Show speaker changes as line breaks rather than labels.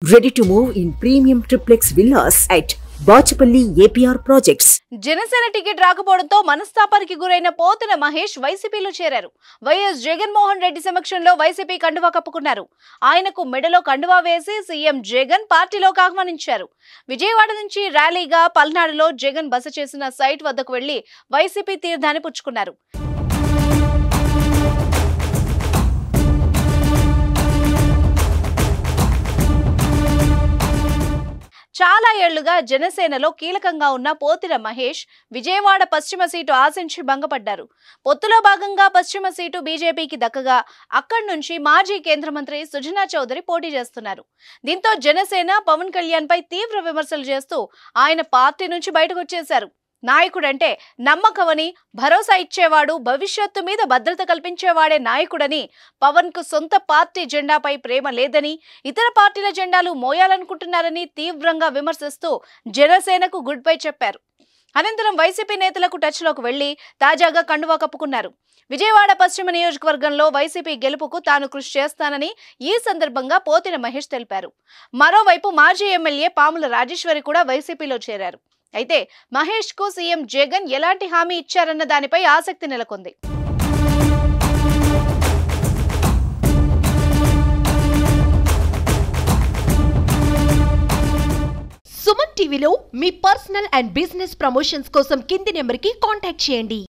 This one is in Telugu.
Ready to move in premium triplex villas at Bachapalli APR Projects.
Janasena ticket రాకపోవడంతో మనస్తాపానికి గురైన పోతిన మహేష్ వైసీపీలో చేరారు. వైఎస్ జగన్మోహన్ రెడ్డి సమక్షంలో వైసీపీ కండువా కప్పుకున్నారు. ఆయనకు మెడలో కండువా వేసి సీఎం జగన్ పార్టీలోకి ఆహ్వానించారు. విజయవాడ నుంచి ర్యాలీగా పల్నాడులో జగన్ బస చేసిన సైట్ వద్దకు వెళ్లి వైసీపీ తీర్థాన్ని పుచ్చుకున్నారు. చాలా ఏళ్లుగా జనసేనలో కీలకంగా ఉన్న పోతిన మహేష్ విజయవాడ పశ్చిమ సీటు ఆశించి భంగపడ్డారు. పొత్తులో భాగంగా పశ్చిమ సీటు బీజేపీకి దక్కగా అక్కడి నుంచి మాజీ కేంద్ర మంత్రి సుజనా చౌదరి పోటీ చేస్తున్నారు. దీంతో జనసేన పవన్ కళ్యాణ్ పై తీవ్ర విమర్శలు చేస్తూ ఆయన పార్టీ నుంచి బయటకు వచ్చేశారు. నాయకుడంటే నమ్మకమని, భరోసా ఇచ్చేవాడు, భవిష్యత్తు మీద భద్రత కల్పించేవాడే నాయకుడని, పవన్ కు సొంత పార్టీ జెండాపై ప్రేమ లేదని, ఇతర పార్టీల జెండాలు మోయాలనుకుంటున్నారని తీవ్రంగా విమర్శిస్తూ జనసేనకు గుడ్ బై చెప్పారు. అనంతరం వైసీపీ నేతలకు టచ్ లోకి వెళ్లి తాజాగా కండువా కప్పుకున్నారు. విజయవాడ పశ్చిమ నియోజకవర్గంలో వైసీపీ గెలుపుకు తాను కృషి చేస్తానని ఈ సందర్భంగా పోతిన మహేష్ తెలిపారు. మరోవైపు మాజీ ఎమ్మెల్యే పాముల రాజేశ్వరి కూడా వైసీపీలో చేరారు. అయితే మహేష్ కు సీఎం జగన్ ఎలాంటి హామీ ఇచ్చారన్న దానిపై ఆసక్తి నెలకొంది.
సుమన్ టీవీలో మీ పర్సనల్ అండ్ బిజినెస్ ప్రమోషన్స్ కోసం కింది నెంబర్కి కాంటాక్ట్ చేయండి.